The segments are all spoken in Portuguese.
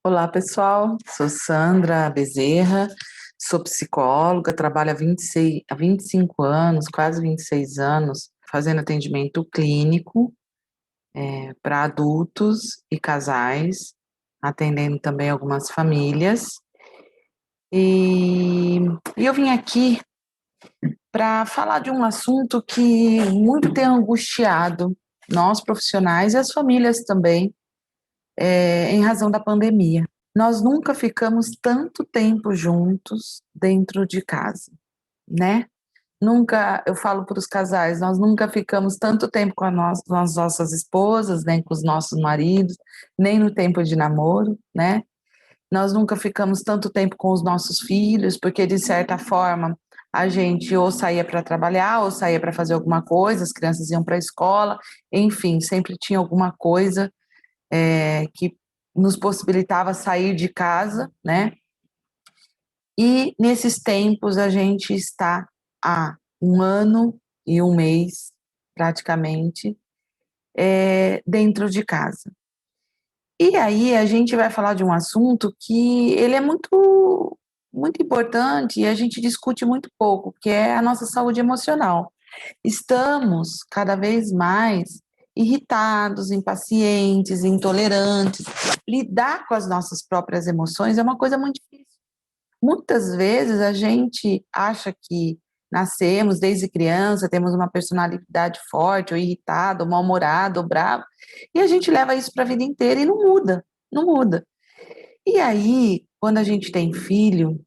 Olá, pessoal. Sou Sandra Bezerra, sou psicóloga, trabalho há 25 anos, quase 26 anos, fazendo atendimento clínico para adultos e casais, atendendo também algumas famílias. E, e eu vim aqui para falar de um assunto que muito tem angustiado nós profissionais e as famílias também, em razão da pandemia. Nós nunca ficamos tanto tempo juntos dentro de casa, né? Nunca, eu falo para os casais, nós nunca ficamos tanto tempo com as nossas esposas, nem com os nossos maridos, nem no tempo de namoro, né? Nós nunca ficamos tanto tempo com os nossos filhos, porque de certa forma a gente ou saía para trabalhar, ou saía para fazer alguma coisa, as crianças iam para a escola, enfim, sempre tinha alguma coisa que nos possibilitava sair de casa, né? E nesses tempos a gente está há 1 ano e 1 mês, praticamente, dentro de casa. E aí a gente vai falar de um assunto que ele é muito importante e a gente discute muito pouco, que é a nossa saúde emocional. Estamos cada vez mais irritados, impacientes, intolerantes. Lidar com as nossas próprias emoções é uma coisa muito difícil. Muitas vezes a gente acha que nascemos desde criança, temos uma personalidade forte, ou irritado, ou mal-humorado, ou bravo, e a gente leva isso para a vida inteira e não muda, não muda. E aí, quando a gente tem filho,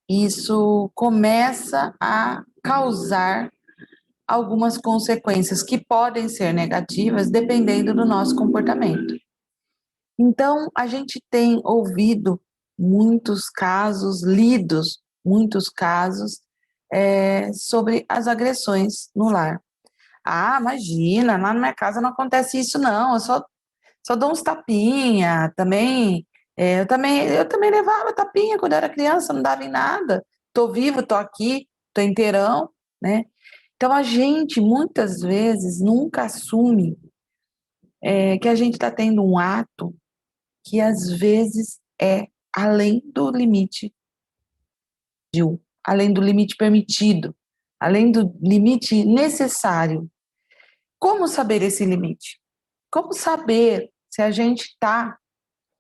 isso começa a causar algumas consequências que podem ser negativas dependendo do nosso comportamento. Então, a gente tem ouvido muitos casos, lidos muitos casos sobre as agressões no lar. Ah, imagina, lá na minha casa não acontece isso não, eu só dou uns tapinha, também, eu também levava tapinha quando eu era criança, não dava em nada, tô vivo, tô aqui, tô inteirão, né? Então, a gente, muitas vezes, nunca assume que a gente está tendo um ato que, às vezes, é além do limite, além do limite permitido, além do limite necessário. Como saber esse limite? Como saber se a gente está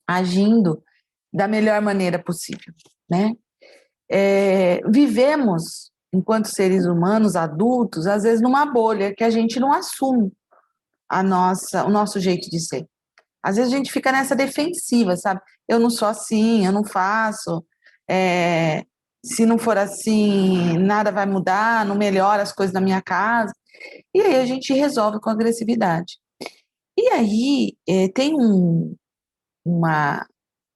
agindo da melhor maneira possível, né? Vivemos, enquanto seres humanos, adultos, às vezes numa bolha que a gente não assume o nosso jeito de ser. Às vezes a gente fica nessa defensiva, sabe? Eu não sou assim, eu não faço, se não for assim, nada vai mudar, não melhora as coisas na minha casa. E aí a gente resolve com agressividade. E aí tem uma,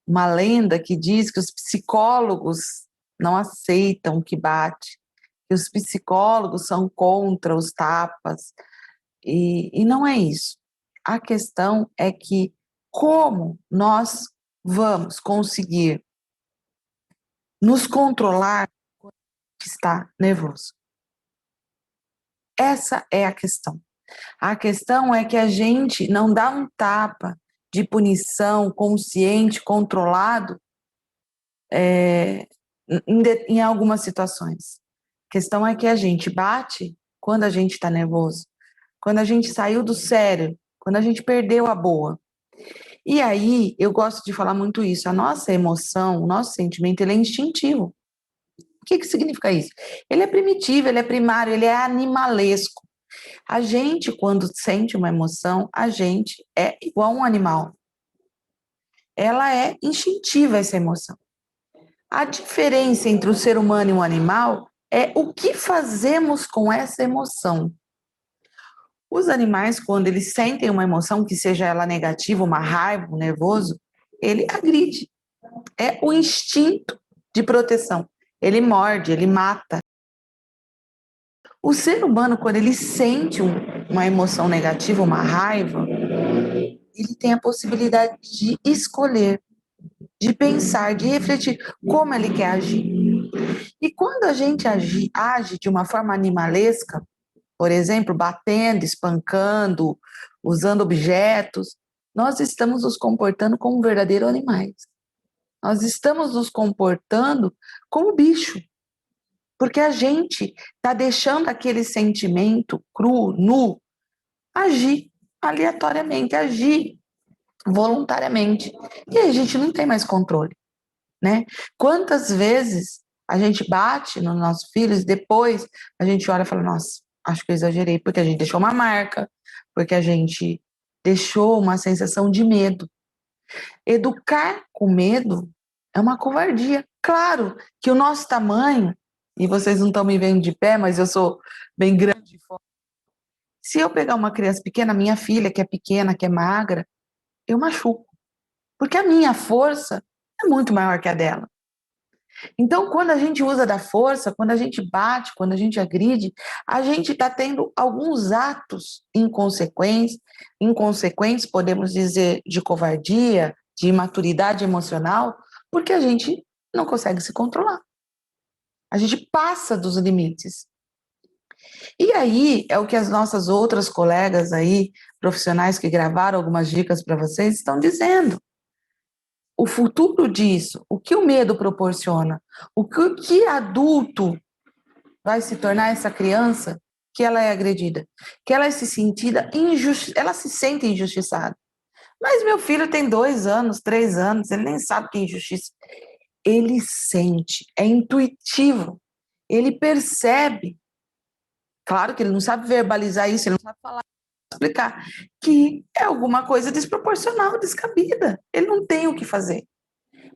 uma lenda que diz que os psicólogos não aceitam que bate, que os psicólogos são contra os tapas, e não é isso. A questão é que como nós vamos conseguir nos controlar quando a gente está nervoso? Essa é a questão. A questão é que a gente não dá um tapa de punição consciente, controlado, em algumas situações. A questão é que a gente bate quando a gente está nervoso, quando a gente saiu do sério, quando a gente perdeu a boa. E aí, eu gosto de falar muito isso, a nossa emoção, o nosso sentimento, ele é instintivo. O que significa isso? Ele é primitivo, ele é primário, ele é animalesco. A gente, quando sente uma emoção, a gente é igual um animal. Ela é instintiva, essa emoção. A diferença entre o ser humano e o animal é o que fazemos com essa emoção. Os animais, quando eles sentem uma emoção, que seja ela negativa, uma raiva, um nervoso, ele agride. É o instinto de proteção. Ele morde, ele mata. O ser humano, quando ele sente uma emoção negativa, uma raiva, ele tem a possibilidade de escolher, de pensar, de refletir como ele quer agir. E quando a gente age de uma forma animalesca, por exemplo, batendo, espancando, usando objetos, nós estamos nos comportando como verdadeiros animais. Nós estamos nos comportando como bicho, porque a gente está deixando aquele sentimento cru, nu, agir aleatoriamente, agir voluntariamente. E aí a gente não tem mais controle, né? Quantas vezes a gente bate nos nossos filhos, depois a gente olha e fala, nossa, acho que eu exagerei, porque a gente deixou uma marca, porque a gente deixou uma sensação de medo. Educar com medo é uma covardia. Claro que o nosso tamanho, e vocês não estão me vendo de pé, mas eu sou bem grande. Se eu pegar uma criança pequena, minha filha, que é pequena, que é magra, eu machuco. Porque a minha força é muito maior que a dela. Então, quando a gente usa da força, quando a gente bate, quando a gente agride, a gente está tendo alguns atos inconsequentes, podemos dizer, de covardia, de imaturidade emocional, porque a gente não consegue se controlar. A gente passa dos limites. E aí é o que as nossas outras colegas aí, profissionais que gravaram algumas dicas para vocês, estão dizendo. O futuro disso, o que o medo proporciona, o que adulto vai se tornar essa criança que ela é agredida, que ela é se sentida ela se sente injustiçada. Mas meu filho tem 2 anos, 3 anos, ele nem sabe o que é injustiça. Ele sente, é intuitivo, ele percebe. Claro que ele não sabe verbalizar isso, ele não sabe falar, explicar, que é alguma coisa desproporcional, descabida. Ele não tem o que fazer.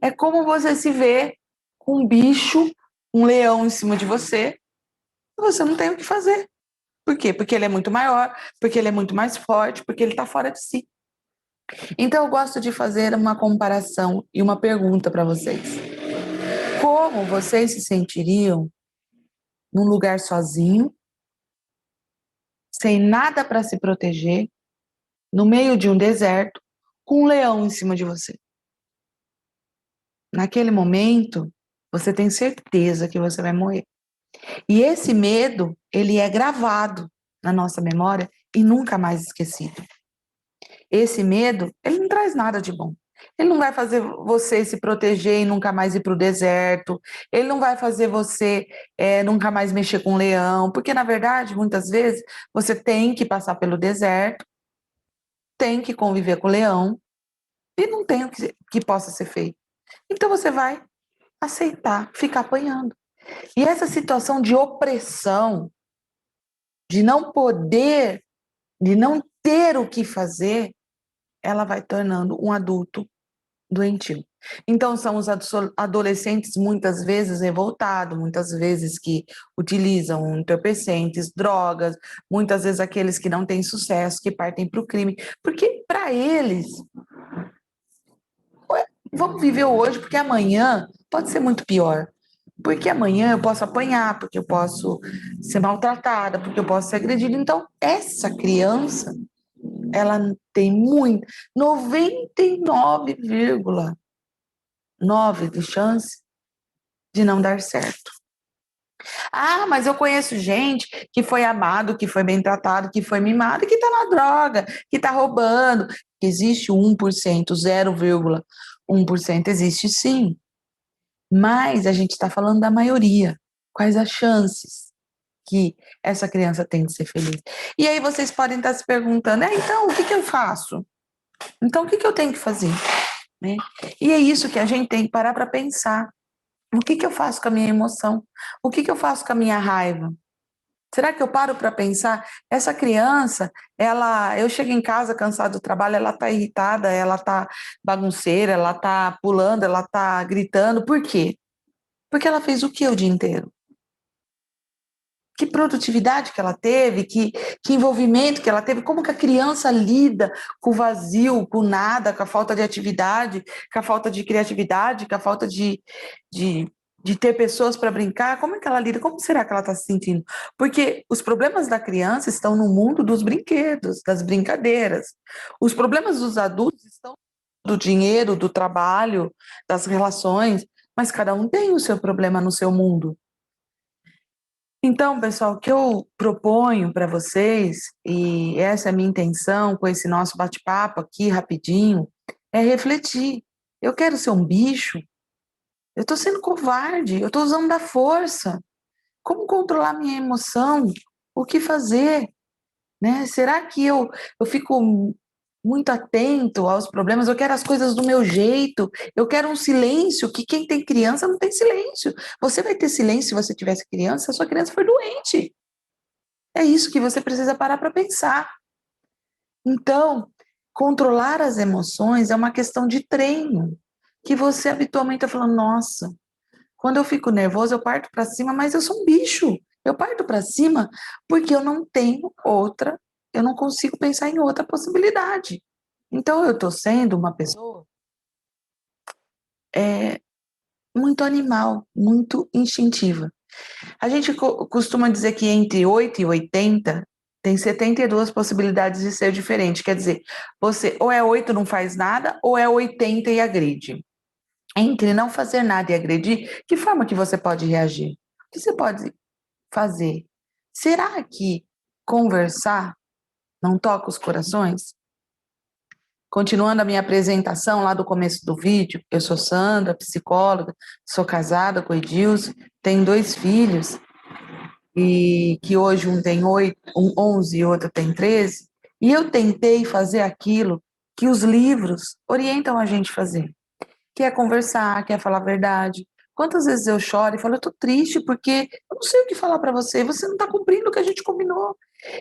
É como você se vê com um bicho, um leão em cima de você, e você não tem o que fazer. Por quê? Porque ele é muito maior, porque ele é muito mais forte, porque ele está fora de si. Então, eu gosto de fazer uma comparação e uma pergunta para vocês. Como vocês se sentiriam num lugar sozinho, sem nada para se proteger, no meio de um deserto, com um leão em cima de você? Naquele momento, você tem certeza que você vai morrer. E esse medo, ele é gravado na nossa memória e nunca mais esquecido. Esse medo, ele não traz nada de bom. Ele não vai fazer você se proteger e nunca mais ir para o deserto. Ele não vai fazer você nunca mais mexer com o leão. Porque, na verdade, muitas vezes, você tem que passar pelo deserto, tem que conviver com o leão e não tem o que possa ser feito. Então, você vai aceitar, ficar apanhando. E essa situação de opressão, de não poder, de não ter o que fazer, ela vai tornando um adulto doentio. Então, são os adolescentes muitas vezes revoltados, muitas vezes que utilizam entorpecentes, drogas, muitas vezes aqueles que não têm sucesso, que partem para o crime, porque para eles, vamos viver hoje, porque amanhã pode ser muito pior. Porque amanhã eu posso apanhar, porque eu posso ser maltratada, porque eu posso ser agredida. Então, essa criança, ela tem muito, 99,9 de chance de não dar certo. Ah, mas eu conheço gente que foi amado, que foi bem tratado, que foi mimado, que está na droga, que está roubando. Existe 1%, 0,1% existe sim. Mas a gente está falando da maioria. Quais as chances que essa criança tem de ser feliz? E aí vocês podem estar se perguntando, então, o que eu faço? Então, o que eu tenho que fazer? Né? E é isso que a gente tem que parar para pensar. O que eu faço com a minha emoção? O que eu faço com a minha raiva? Será que eu paro para pensar? Essa criança, eu chego em casa cansada do trabalho, ela está irritada, ela está bagunceira, ela está pulando, ela está gritando. Por quê? Porque ela fez o que o dia inteiro? Que produtividade que ela teve, que envolvimento que ela teve, como que a criança lida com o vazio, com o nada, com a falta de atividade, com a falta de criatividade, com a falta de, de ter pessoas para brincar, como é que ela lida, como será que ela está se sentindo? Porque os problemas da criança estão no mundo dos brinquedos, das brincadeiras. Os problemas dos adultos estão do dinheiro, do trabalho, das relações, mas cada um tem o seu problema no seu mundo. Então, pessoal, o que eu proponho para vocês, e essa é a minha intenção com esse nosso bate-papo aqui rapidinho, é refletir. Eu quero ser um bicho? Eu estou sendo covarde, eu estou usando da força. Como controlar minha emoção? O que fazer? Né? Será que eu fico muito atento aos problemas? Eu quero as coisas do meu jeito. Eu quero um silêncio, que quem tem criança não tem silêncio. Você vai ter silêncio se você tivesse criança, se a sua criança for doente. É isso que você precisa parar para pensar. Então, controlar as emoções é uma questão de treino, que você habitualmente está falando, nossa, quando eu fico nervoso, eu parto para cima, mas eu sou um bicho. Eu parto para cima porque eu não tenho outra, eu não consigo pensar em outra possibilidade. Então, eu estou sendo uma pessoa muito animal, muito instintiva. A gente costuma dizer que entre 8 e 80 tem 72 possibilidades de ser diferente. Quer dizer, você ou é 8 e não faz nada, ou é 80 e agride. Entre não fazer nada e agredir, que forma que você pode reagir? O que você pode fazer? Será que conversar não toca os corações? Continuando a minha apresentação lá do começo do vídeo, eu sou Sandra, psicóloga, sou casada com o Edilson, tenho 2 filhos, e que hoje um tem 11 e outro tem 13, e eu tentei fazer aquilo que os livros orientam a gente a fazer, que é conversar, que é falar a verdade. Quantas vezes eu choro e falo, eu tô triste porque eu não sei o que falar para você, você não tá cumprindo o que a gente combinou.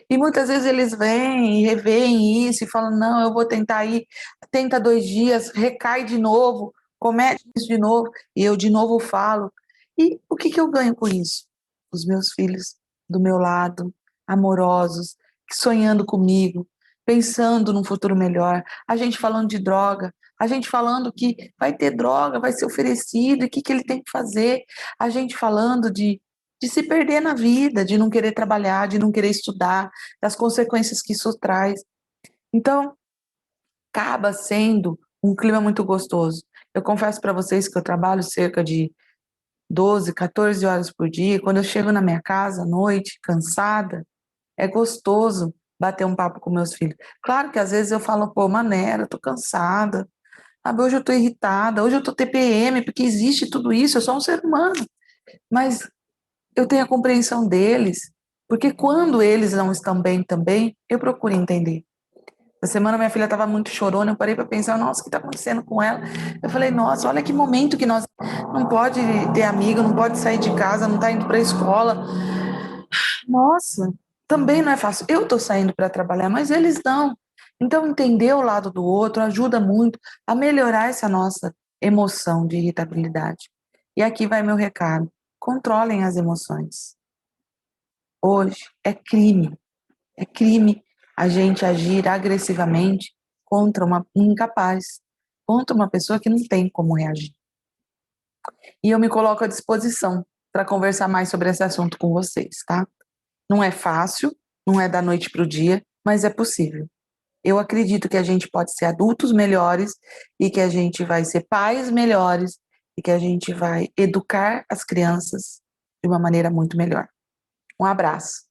E muitas vezes eles vêm e reveem isso e falam, não, eu vou tentar ir, tenta 2 dias, recai de novo, comete isso de novo, e eu de novo falo. E o que que eu ganho com isso? Os meus filhos do meu lado, amorosos, sonhando comigo, pensando num futuro melhor, a gente falando de droga, a gente falando que vai ter droga, vai ser oferecido, e o que que ele tem que fazer, a gente falando de se perder na vida, de não querer trabalhar, de não querer estudar, das consequências que isso traz. Então, acaba sendo um clima muito gostoso. Eu confesso para vocês que eu trabalho cerca de 12, 14 horas por dia, e quando eu chego na minha casa à noite, cansada, é gostoso bater um papo com meus filhos. Claro que às vezes eu falo, pô, maneira, tô cansada, sabe, hoje eu tô irritada, hoje eu tô TPM, porque existe tudo isso, eu sou um ser humano. Mas eu tenho a compreensão deles, porque quando eles não estão bem também, eu procuro entender. Essa semana minha filha estava muito chorona, eu parei para pensar, nossa, o que está acontecendo com ela? Eu falei, nossa, olha que momento que nós não pode ter amigo, não pode sair de casa, não está indo para a escola. Nossa, também não é fácil. Eu estou saindo para trabalhar, mas eles não. Então, entender o lado do outro ajuda muito a melhorar essa nossa emoção de irritabilidade. E aqui vai meu recado: controlem as emoções. Hoje é crime a gente agir agressivamente contra um incapaz, contra uma pessoa que não tem como reagir. E eu me coloco à disposição para conversar mais sobre esse assunto com vocês, tá? Não é fácil, não é da noite para o dia, mas é possível. Eu acredito que a gente pode ser adultos melhores e que a gente vai ser pais melhores e que a gente vai educar as crianças de uma maneira muito melhor. Um abraço.